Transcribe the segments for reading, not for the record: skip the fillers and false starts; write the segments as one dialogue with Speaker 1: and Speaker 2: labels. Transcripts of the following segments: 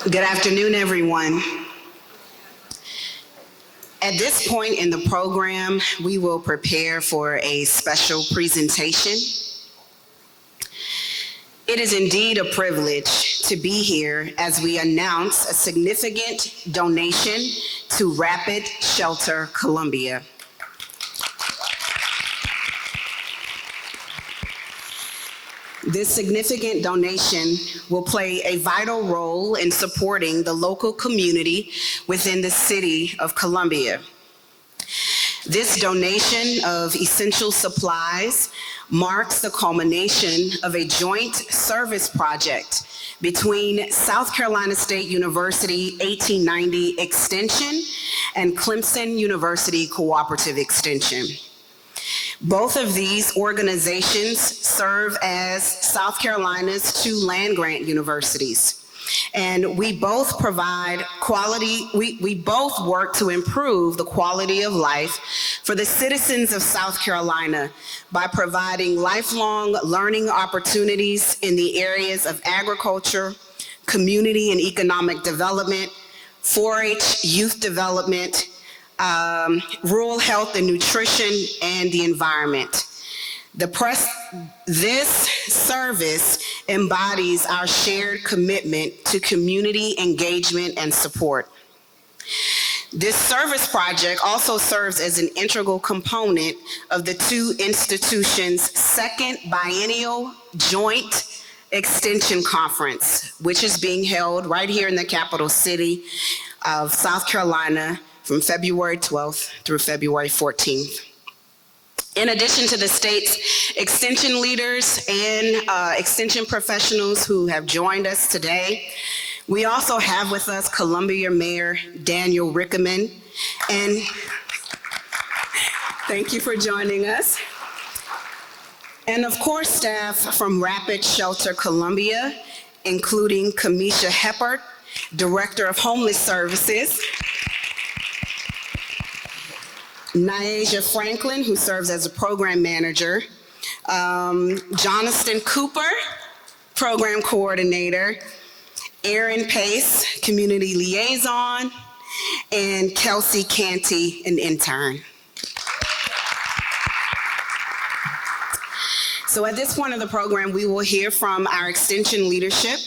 Speaker 1: Good afternoon, everyone. At this point in the program, we will prepare for a special presentation. It is indeed a privilege to be here as we announce a significant donation to Rapid Shelter Columbia. This significant donation will play a vital role in supporting the local community within the city of Columbia. This donation of essential supplies marks the culmination of a joint service project between South Carolina State University 1890 Extension and Clemson University Cooperative Extension. Both of these organizations serve as South Carolina's two land-grant universities. And we both provide quality, we both work to improve the quality of life for the citizens of South Carolina by providing lifelong learning opportunities in the areas of agriculture, community and economic development, 4-H youth development, rural health and nutrition, and the environment. This service embodies our shared commitment to community engagement and support. This service project also serves as an integral component of the two institutions' second biennial joint extension conference, which is being held right here in the capital city of South Carolina from February 12th through February 14th. In addition to the state's extension leaders and extension professionals who have joined us today, we also have with us Columbia Mayor Daniel Rickaman, and thank you for joining us. And of course, staff from Rapid Shelter Columbia, including Kamisha Heppert, Director of Homeless Services, Nyasia Franklin, who serves as a program manager, Jonathan Cooper, program coordinator, Erin Pace, community liaison, and Kelsey Canty, an intern. So at this point of the program, we will hear from our extension leadership.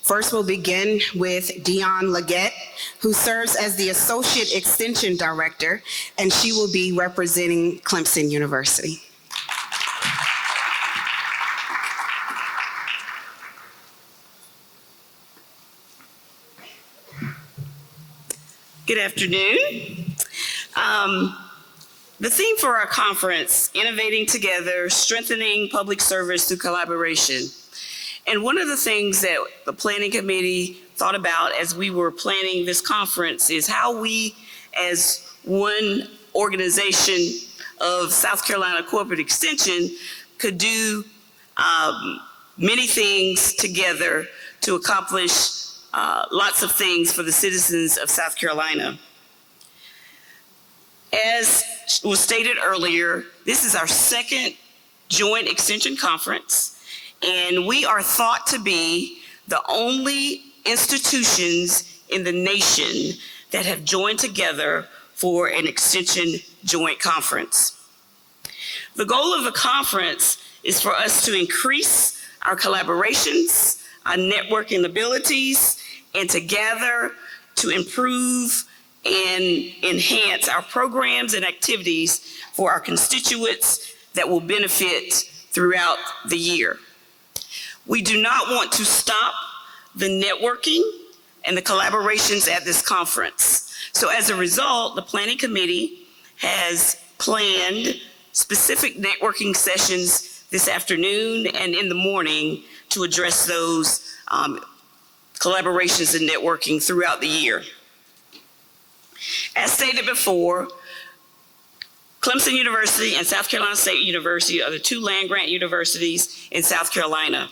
Speaker 1: First, we'll begin with Deon, Legette, who serves as the Associate Extension Director, and she will be representing Clemson University.
Speaker 2: Good afternoon. The theme for our conference, Innovating Together, Strengthening Public Service Through Collaboration. And one of the things that the planning committee thought about as we were planning this conference is how we, as one organization of South Carolina Corporate Extension, could do many things together to accomplish lots of things for the citizens of South Carolina. As was stated earlier, this is our second joint extension conference. And we are thought to be the only institutions in the nation that have joined together for an extension joint conference. The goal of the conference is for us to increase our collaborations, our networking abilities, and together to improve and enhance our programs and activities for our constituents that will benefit throughout the year. We do not want to stop the networking and the collaborations at this conference. So as a result, the planning committee has planned specific networking sessions this afternoon and in the morning to address those collaborations and networking throughout the year. As stated before, Clemson University and South Carolina State University are the two land-grant universities in South Carolina.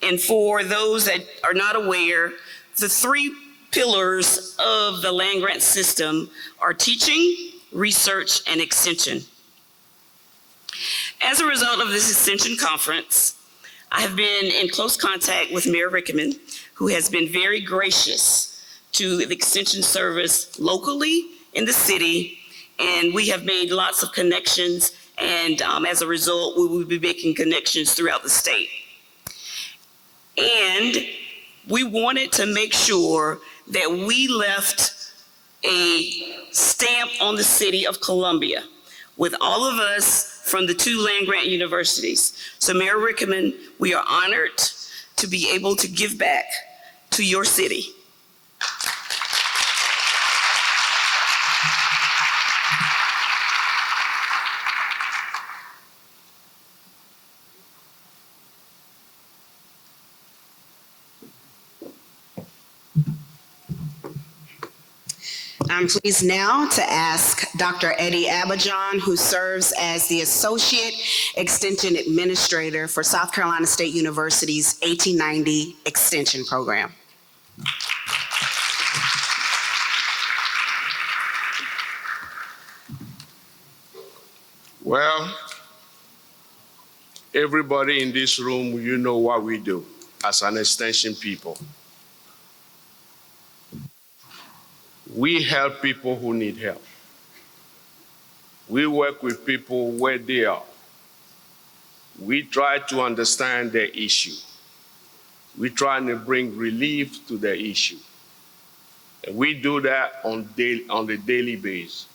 Speaker 2: And for those that are not aware, the three pillars of the land-grant system are teaching, research, and extension. As a result of this extension conference, I have been in close contact with Mayor Rickaman, who has been very gracious to the Extension Service locally in the city, and we have made lots of connections, and as a result, we will be making connections throughout the state. And we wanted to make sure that we left a stamp on the city of Columbia with all of us from the 2 land-grant universities. So Mayor Rickman, we are honored to be able to give back to your city.
Speaker 1: I'm pleased now to ask Dr. Agbodjan, who serves as the Associate Extension Administrator for South Carolina State University's 1890 Extension Program.
Speaker 3: Well, everybody in this room, you know what we do as an extension people. We help people who need help. We work with people where they are. We try to understand their issue. We try to bring relief to their issue. And we do that on the daily basis,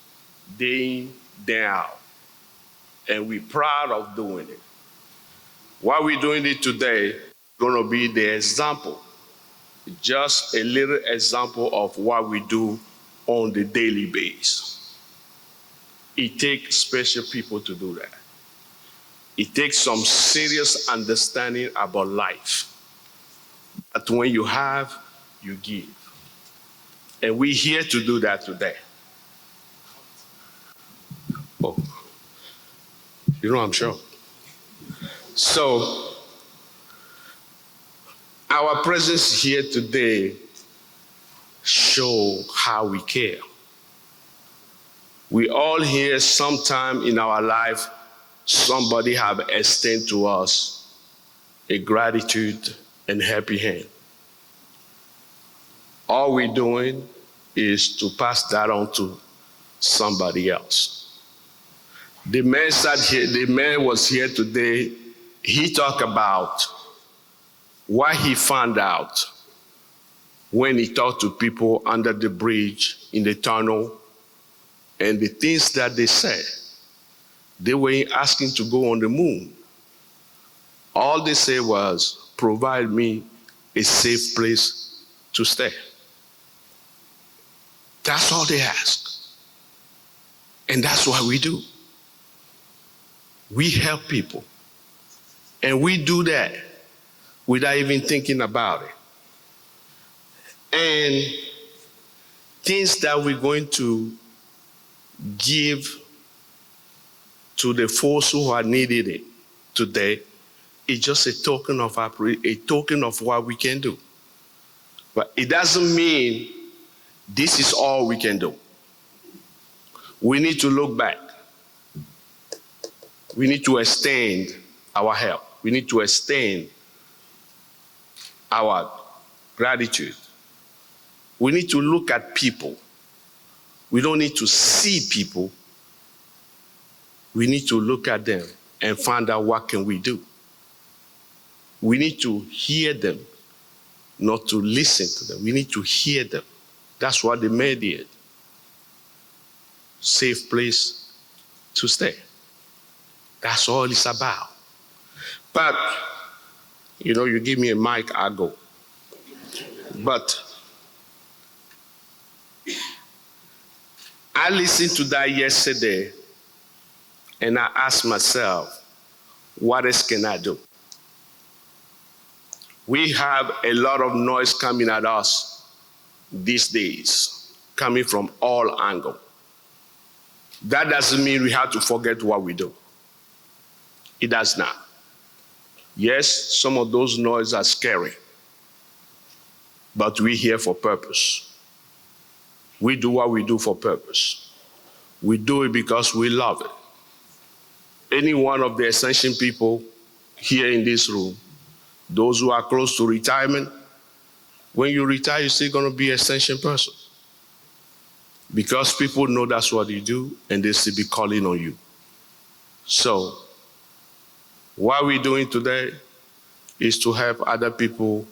Speaker 3: day in, day out. And we're proud of doing it. While we're doing it today, is going to be the example, just a little example of what we do on the daily basis. It takes special people to do that. It takes some serious understanding about life. That when you have, you give. And we're here to do that today. Oh, you know, I'm sure. So, our presence here today show how we care. We all here sometime in our life, somebody have extended to us a gratitude and helping hand. All we're doing is to pass that on to somebody else. The man sat here, the man was here today, he talked about what he found out when he talked to people under the bridge, in the tunnel, and the things that they said. They were asking to go on the moon. All they said was, provide me a safe place to stay. That's all they ask. And that's what we do. We help people. And we do that without even thinking about it. And things that we're going to give to the folks who are needed it today is just a token of what we can do. But it doesn't mean this is all we can do. We need to look back. We need to extend our help. We need to extend our gratitude. We need to look at people. We don't need to see people. We need to look at them and find out what can we do. We need to hear them, not to listen to them. We need to hear them. That's what the mayor did. Safe place to stay. That's all it's about. But, you know, you give me a mic, I go. But I listened to that yesterday, and I asked myself, what else can I do? We have a lot of noise coming at us these days, coming from all angles. That doesn't mean we have to forget what we do. It does not. Yes, some of those noises are scary, but we're here for purpose. We do what we do for purpose. We do it because we love it. Any one of the Extension people here in this room, those who are close to retirement, When you retire, you're still going to be an extension person. Because people know that's what you do, and they still be calling on you. So, what we're doing today is to help other people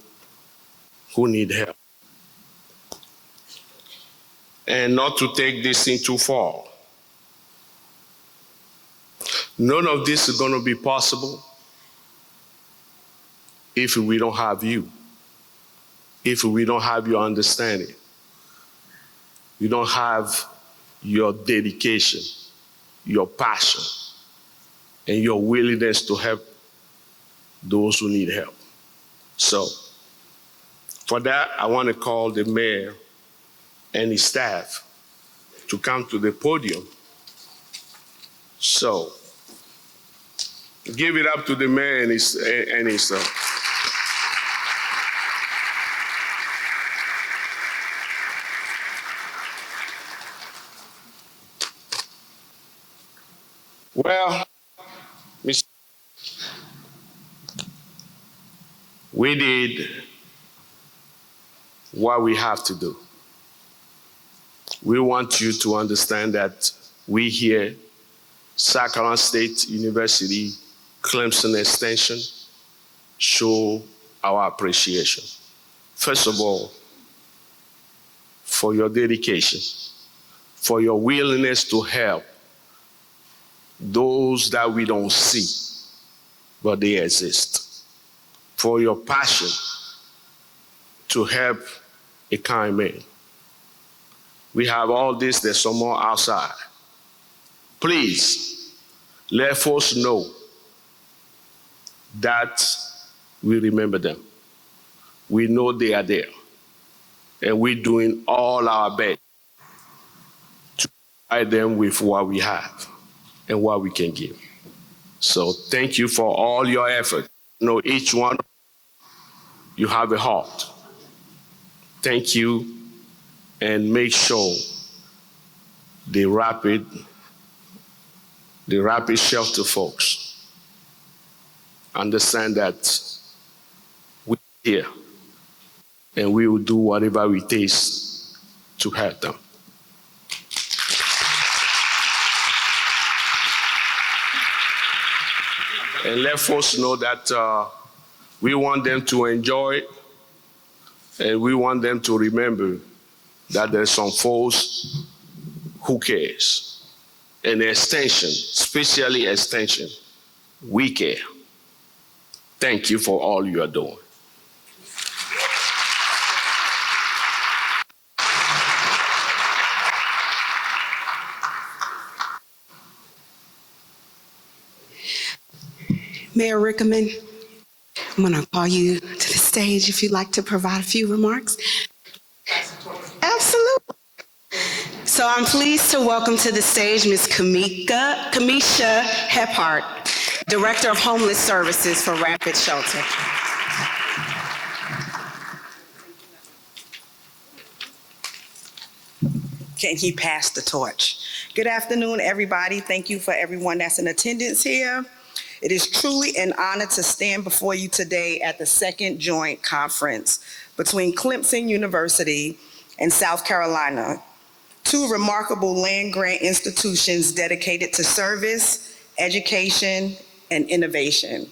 Speaker 3: who need help. And not to take this thing too far. None of this is going to be possible if we don't have you, if we don't have your understanding, we don't have your dedication, your passion, and your willingness to help those who need help. So, for that, I want to call the mayor and his staff to come to the podium. So, give it up to the mayor and his Well, we did what we have to do. We want you to understand that we here, South Carolina State University, Clemson Extension, show our appreciation. First of all, for your dedication, for your willingness to help those that we don't see, but they exist. For your passion to help a kind man. We have all this, there's some more outside. Please, let folks know that we remember them. We know they are there. And we're doing all our best to provide them with what we have and what we can give. So thank you for all your effort. You know, each one, you have a heart. Thank you, and make sure the rapid shelter folks understand that we're here and we will do whatever it takes to help them. And let folks know that we want them to enjoy it, and we want them to remember that there's some folks who cares. And extension, especially extension, we care. Thank you for all you are doing.
Speaker 1: Mayor Rickaman, I'm going to call you to the stage if you'd like to provide a few remarks. Absolutely. So I'm pleased to welcome to the stage Ms. Kamisha Hephart, Director of Homeless Services for Rapid Shelter.
Speaker 4: Can he pass the torch? Good afternoon, everybody. Thank you for everyone that's in attendance here. It is truly an honor to stand before you today at the second joint conference between Clemson University and South Carolina, two remarkable land-grant institutions dedicated to service, education, and innovation.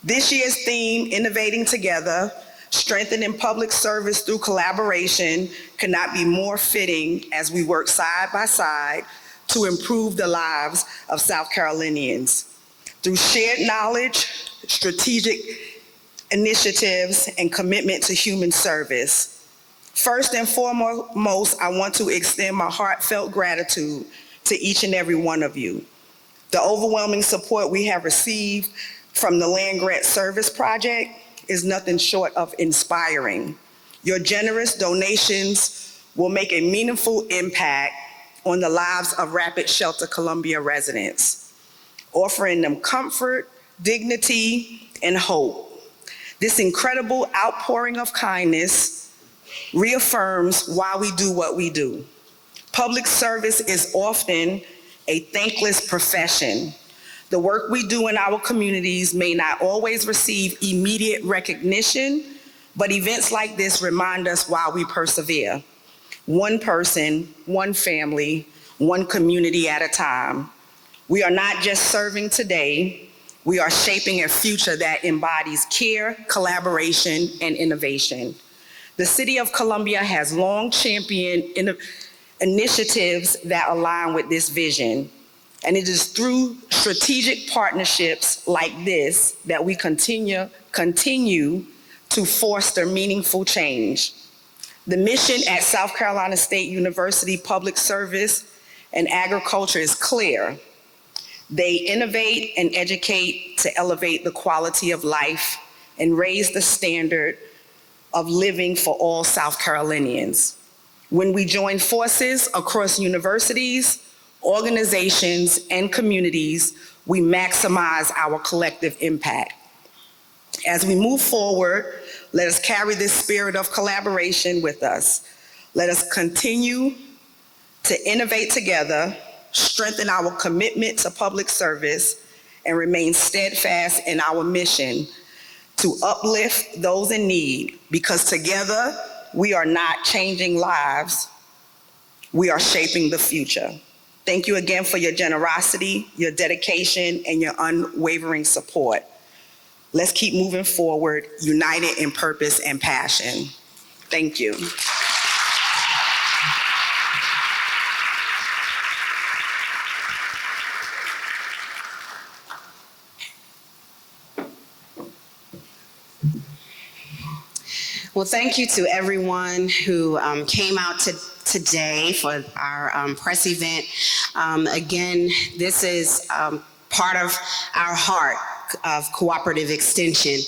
Speaker 4: This year's theme, Innovating Together, Strengthening Public Service Through Collaboration, could not be more fitting as we work side by side to improve the lives of South Carolinians. Through shared knowledge, strategic initiatives, and commitment to human service. First and foremost, I want to extend my heartfelt gratitude to each and every one of you. The overwhelming support we have received from the Land Grant Service Project is nothing short of inspiring. Your generous donations will make a meaningful impact on the lives of Rapid Shelter Columbia residents, offering them comfort, dignity, and hope. This incredible outpouring of kindness reaffirms why we do what we do. Public service is often a thankless profession. The work we do in our communities may not always receive immediate recognition, But events like this remind us why we persevere. One person, one family, one community at a time. We are not just serving today, we are shaping a future that embodies care, collaboration, and innovation. The City of Columbia has long championed initiatives that align with this vision. And it is through strategic partnerships like this that we continue to foster meaningful change. The mission at South Carolina State University Public Service and Agriculture is clear. They innovate and educate to elevate the quality of life and raise the standard of living for all South Carolinians. When we join forces across universities, organizations, and communities, we maximize our collective impact. As we move forward, let us carry this spirit of collaboration with us. Let us continue to innovate together, strengthen our commitment to public service, and remain steadfast in our mission to uplift those in need, because together we are not changing lives, we are shaping the future. Thank you again for your generosity, your dedication, and your unwavering support. Let's keep moving forward, united in purpose and passion. Thank you.
Speaker 1: Well, thank you to everyone who came out today for our press event. Again, this is part of our heart of Cooperative Extension.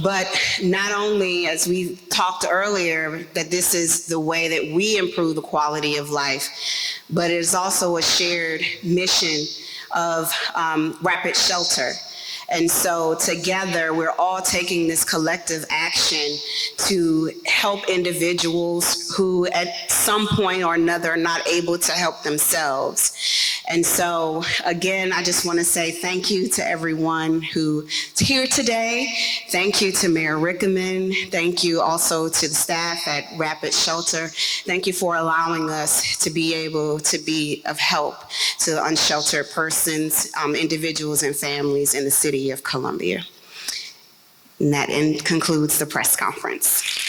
Speaker 1: But not only, as we talked earlier, that this is the way that we improve the quality of life, but it is also a shared mission of Rapid Shelter. And so together, we're all taking this collective action to help individuals who at some point or another are not able to help themselves. And so again, I just want to say thank you to everyone who's here today. Thank you to Mayor Rickaman. Thank you also to the staff at Rapid Shelter. Thank you for allowing us to be able to be of help to unsheltered persons, individuals and families in the city of Columbia. And that concludes the press conference.